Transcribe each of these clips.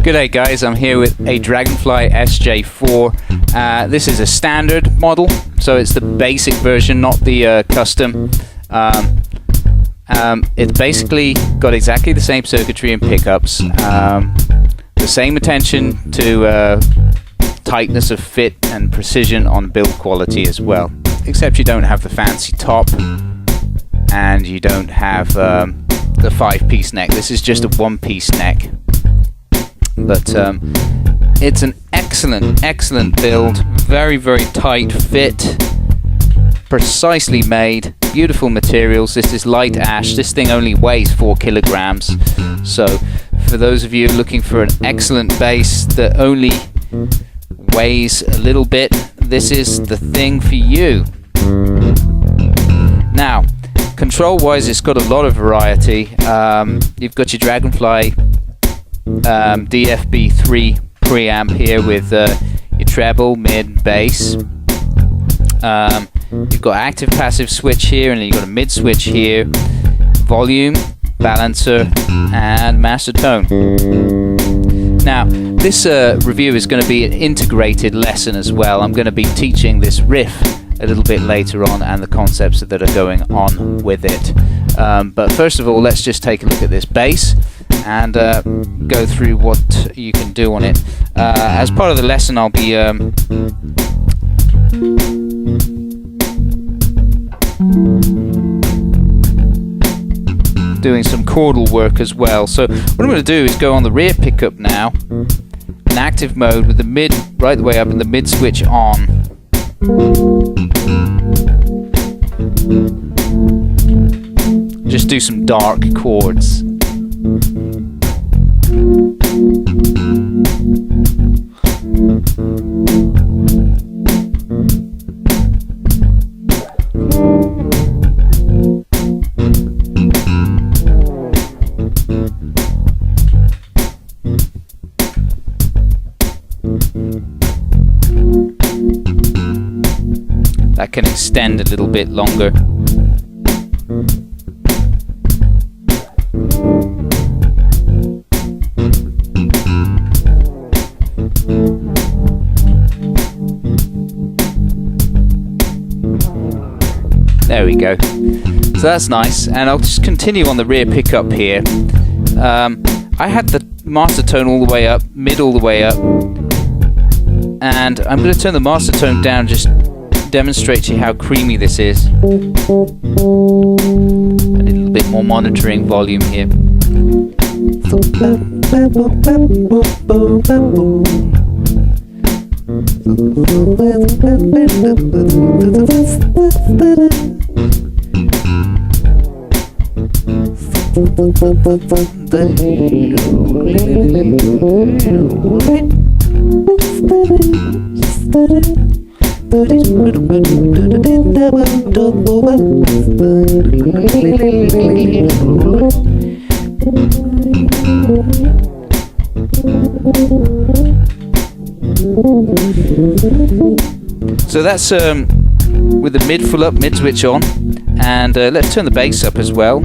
G'day guys, I'm here with a Dragonfly SJ4. This is a standard model, so it's the basic version, not the custom. It's basically got exactly the same circuitry and pickups, the same attention to tightness of fit and precision on build quality as well, except you don't have the fancy top and you don't have the 5-piece neck. This is just a 1-piece neck. But it's an excellent build, very tight fit, precisely made, beautiful materials. This is light ash. This thing only weighs 4 kilograms. So for those of you looking for an excellent bass that only weighs a little bit, this is the thing for you. Now, control wise, it's got a lot of variety. You've got your Dragonfly DFB3 preamp here with your treble, mid, bass. You've got active passive switch here, and then you've got a mid switch here, volume, balancer, and master tone. Now, this review is going to be an integrated lesson as well. I'm going to be teaching this riff a little bit later on and the concepts that are going on with it. But first of all, let's just take a look at this bass and go through what you can do on it. As part of the lesson, I'll be doing some chordal work as well. So what I'm going to do is go on the rear pickup now, in active mode with the mid right the way up and the mid switch on. Just do some dark chords. That can extend a little bit longer. There we go. So that's nice, and I'll just continue on the rear pickup here. I had the master tone all the way up, mid all the way up, and I'm going to turn the master tone down, just demonstrate to you how creamy this is. A little bit more monitoring volume here. So that's with the mid full up, mid switch on, and let's turn the bass up as well.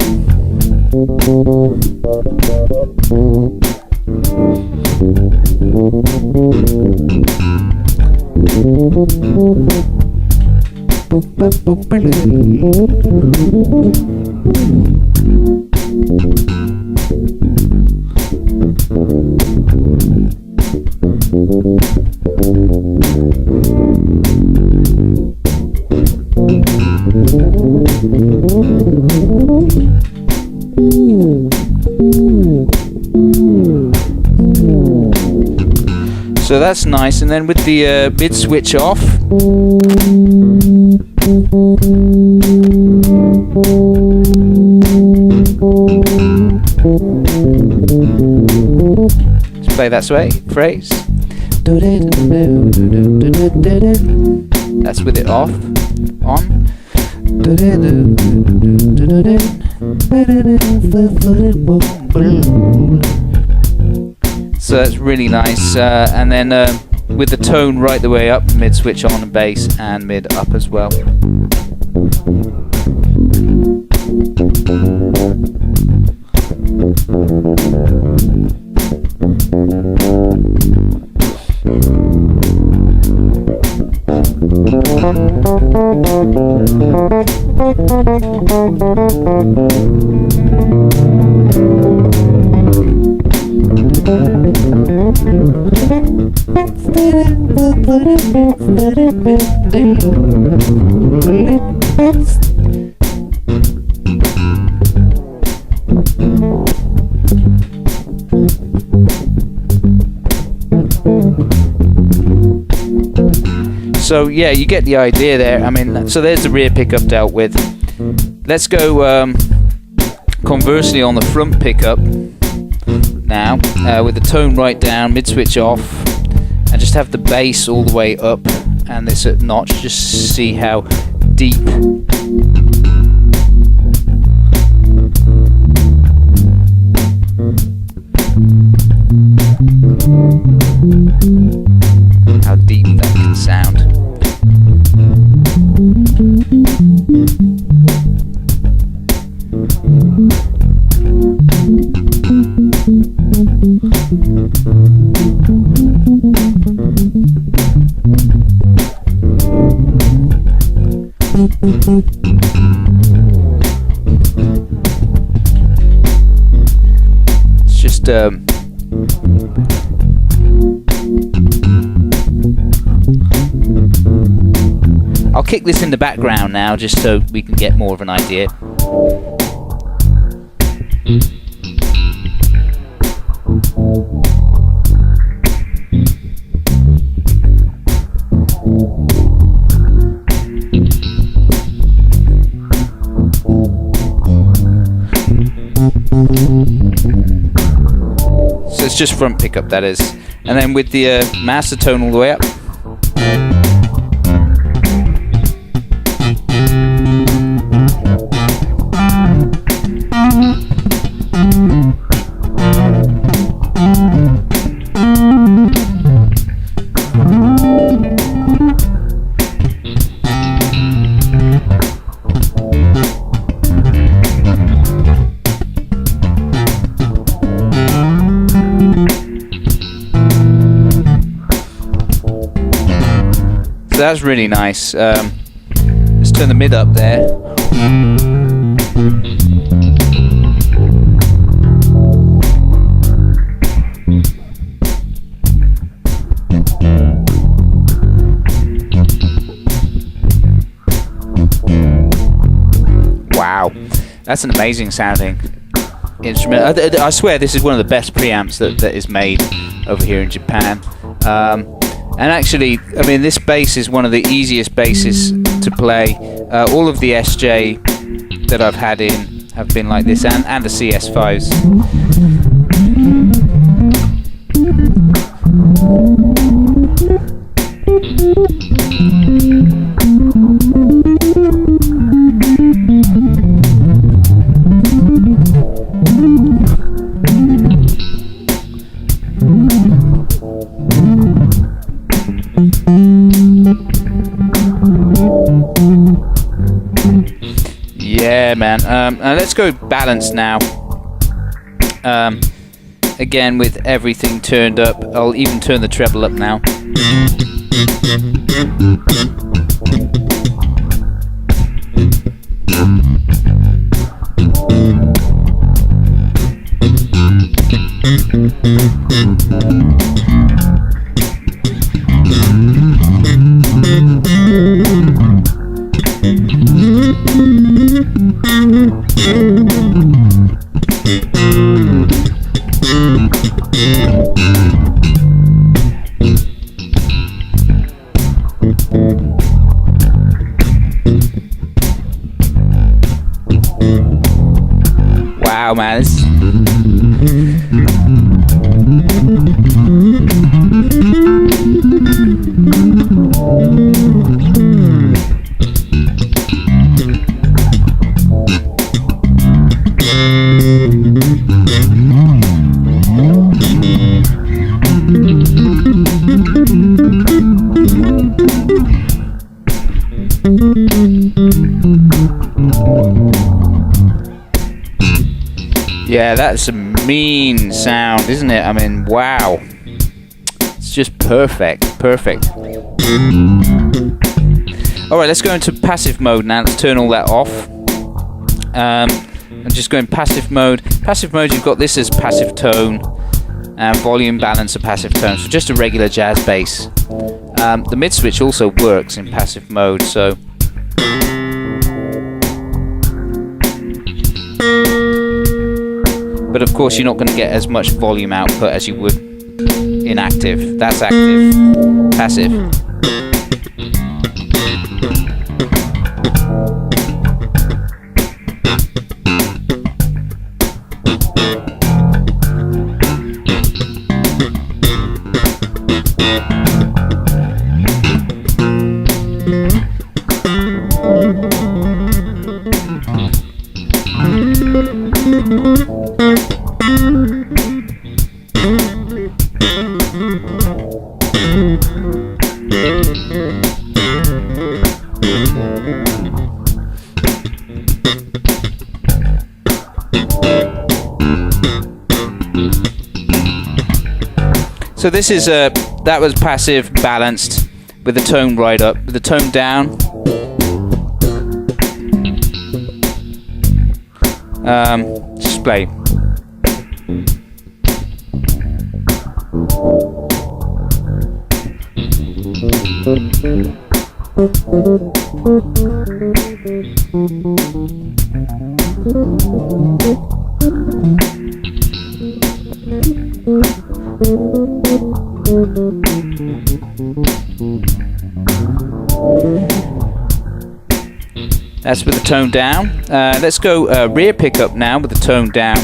So that's nice, and then with the mid switch off, let's play that phrase. That's with it off, on. So that's really nice, and then with the tone right the way up, mid switch on bass and mid up as well. So yeah, you get the idea there. I mean, so there's the rear pickup dealt with. Let's go conversely on the front pickup now, with the tone right down, mid switch off, and just have the bass all the way up and this at notch, just see how deep that can sound. It's just I'll kick this in the background now just so we can get more of an idea. So it's just front pickup, that is. And then with the master tone all the way up. So that's really nice. Let's turn the mid up there. Wow, that's an amazing sounding instrument. I swear this is one of the best preamps that is made over here in Japan. And actually, I mean, this bass is one of the easiest basses to play. All of the SJ that I've had in have been like this, and the CS5s. Yeah, man. Let's go balance now. Again, with everything turned up. I'll even turn the treble up now. Wow, man. Yeah, that's a mean sound, isn't it? I mean, wow. It's just perfect, perfect. Alright, let's go into passive mode now. Let's turn all that off. And just go in passive mode. Passive mode, you've got this as passive tone. And volume balance of passive tone. So just a regular jazz bass. The mid switch also works in passive mode, so... But of course you're not going to get as much volume output as you would in active. That's active. Passive. So this is that was passive balanced with the tone right up, with the tone down. Display. That's with the tone down. Let's go rear pickup now with the tone down.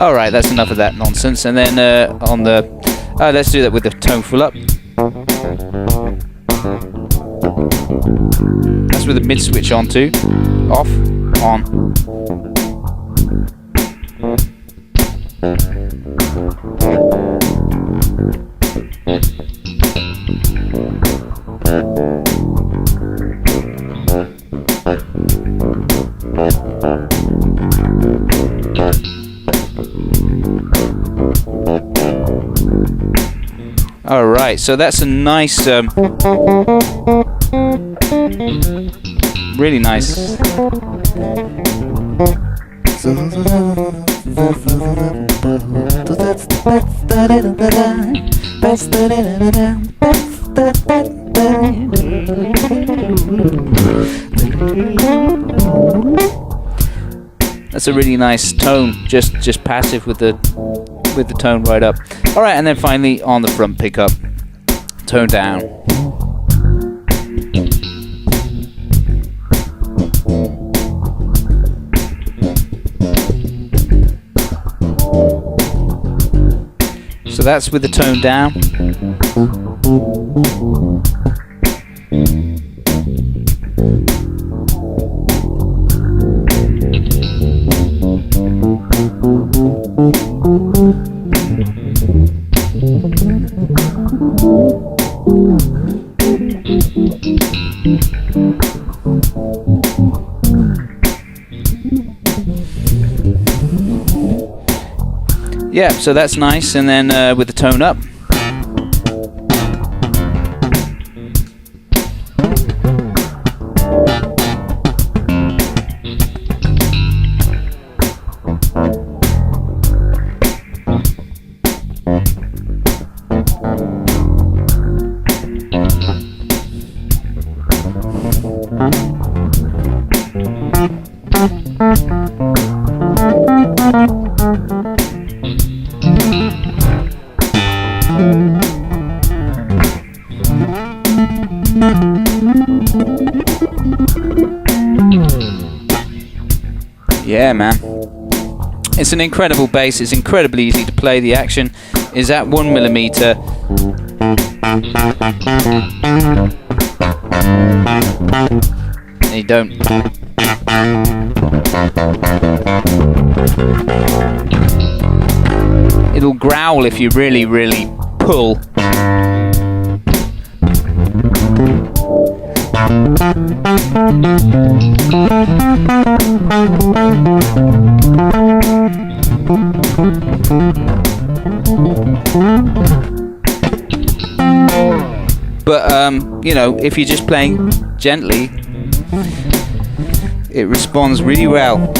Alright, that's enough of that nonsense. And then on the... let's do that with the tone full up. That's with the mid switch on too. Off, on. Alright, so that's a nice, really nice. That's a really nice tone, just passive with the tone right up. Alright, and then finally on the front pickup, tone down. So that's with the tone down. Yeah, so that's nice, and then with the tone up. there, man. It's an incredible bass. It's incredibly easy to play. The action is at 1mm. You don't. It'll growl if you really, really pull. But you know, if you're just playing gently, it responds really well.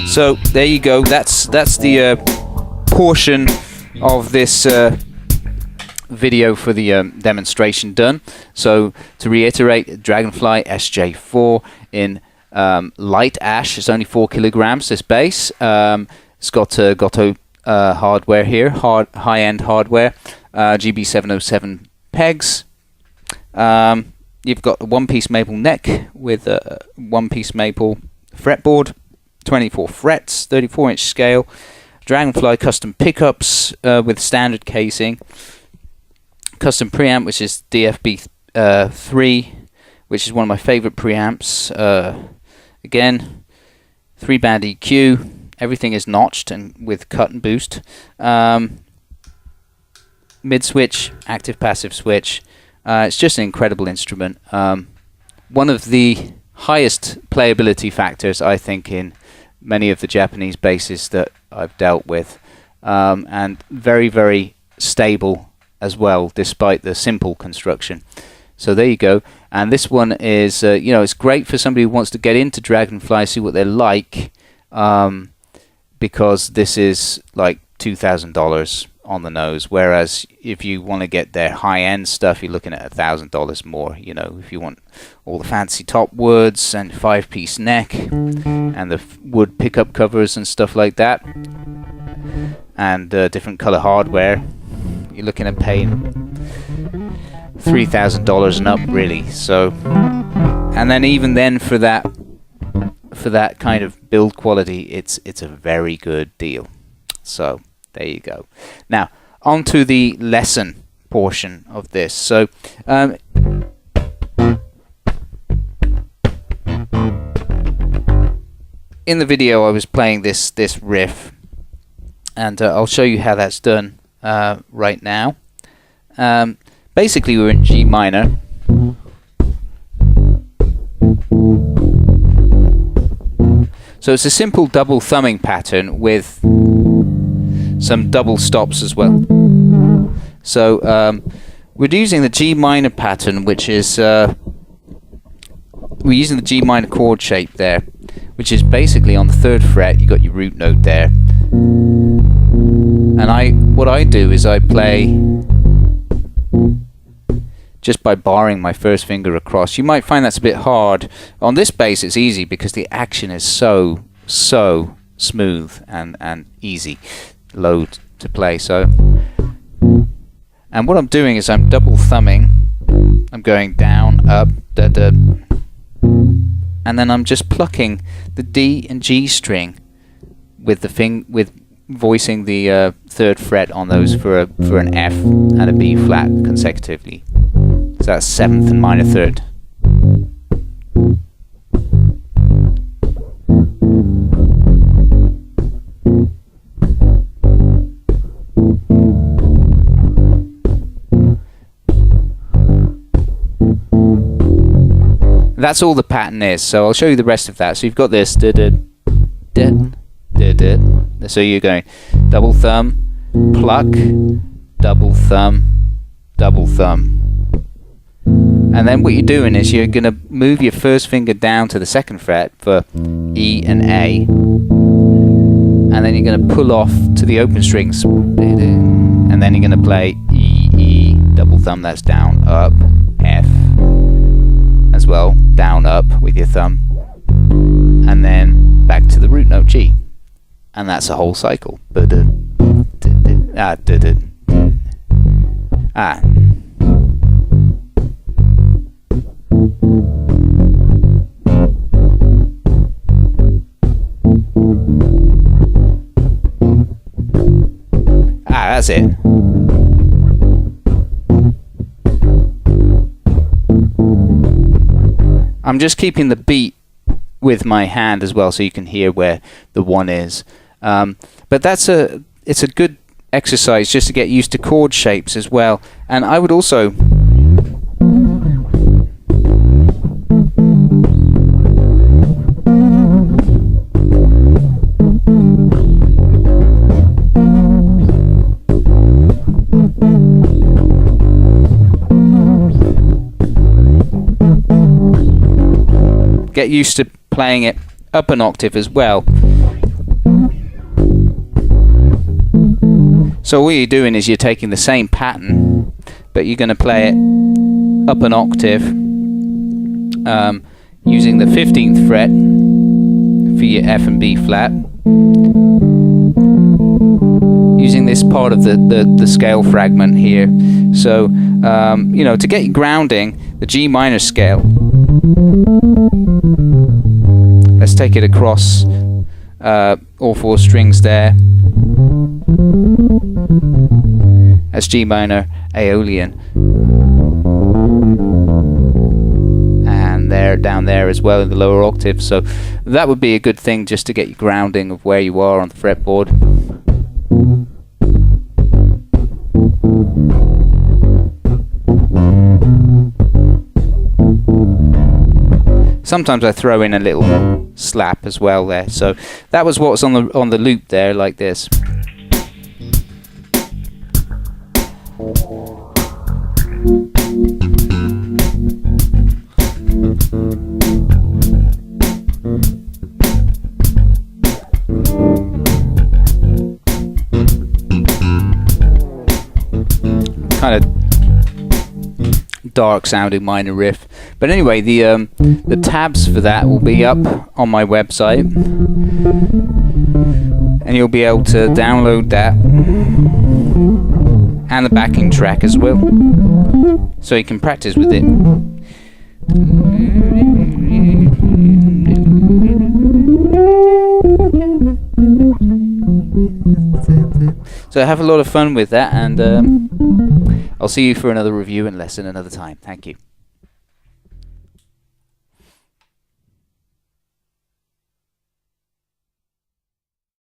So there you go. That's the portion of this video for the demonstration done. So to reiterate, Dragonfly SJ4 in light ash. It's only 4 kilograms. This bass. It's got Goto hardware here, high-end hardware. GB707 pegs. You've got a one-piece maple neck with a one-piece maple fretboard. 24 frets, 34-inch scale, Dragonfly custom pickups with standard casing, custom preamp, which is DFB3, which is one of my favorite preamps. Again, 3-band EQ, everything is notched and with cut and boost. Mid switch, active passive switch. It's just an incredible instrument. One of the highest playability factors, I think, in many of the Japanese basses that I've dealt with, and very, very stable as well, despite the simple construction. So there you go. And this one is, you know, it's great for somebody who wants to get into Dragonfly, see what they're like, because this is like $2,000 on the nose, whereas if you want to get their high-end stuff, you're looking at $1,000 more. You know, if you want all the fancy top woods and 5-piece neck and the wood pickup covers and stuff like that, and different color hardware, you're looking at paying $3,000 and up, really. So, and then even then for that kind of build quality, it's a very good deal. So there you go. Now, on to the lesson portion of this. So, in the video, I was playing this riff, and I'll show you how that's done right now. Basically, we're in G minor. So it's a simple double thumbing pattern with some double stops as well. So we're using the G minor pattern, which is we're using the G minor chord shape there, which is basically on the 3rd fret. You got your root note there, and what I do is I play just by barring my first finger across. You might find that's a bit hard. On this bass it's easy because the action is so smooth and easy, low to play. So, and what I'm doing is I'm double thumbing. I'm going down, up, da da, and then I'm just plucking the D and G string with with voicing the 3rd fret on those for an F and a B flat consecutively. So that's 7th and minor 3rd. That's all the pattern is. So I'll show you the rest of that. So you've got this. So you're going double thumb, pluck, double thumb, double thumb. And then what you're doing is you're going to move your first finger down to the 2nd fret for E and A. And then you're going to pull off to the open strings. And then you're going to play E, E, double thumb, that's down, up, F, well, down, up with your thumb, and then back to the root note G. And that's a whole cycle. That's it. I'm just keeping the beat with my hand as well, so you can hear where the one is. But it's a good exercise just to get used to chord shapes as well. And I would also get used to playing it up an octave as well. So all you're doing is you're taking the same pattern, but you're going to play it up an octave using the 15th fret for your F and B flat, using this part of the scale fragment here. So you know, to get you grounding, the G minor scale, let's take it across all four strings there. That's G minor Aeolian, and there, down there as well in the lower octave. So that would be a good thing just to get you grounding of where you are on the fretboard. Sometimes I throw in a little slap as well there. So that was what's on the loop there, like this. Kind of dark sounding minor riff, but anyway, the tabs for that will be up on my website, and you'll be able to download that and the backing track as well, so you can practice with it. So have a lot of fun with that, and I'll see you for another review and lesson another time. Thank you.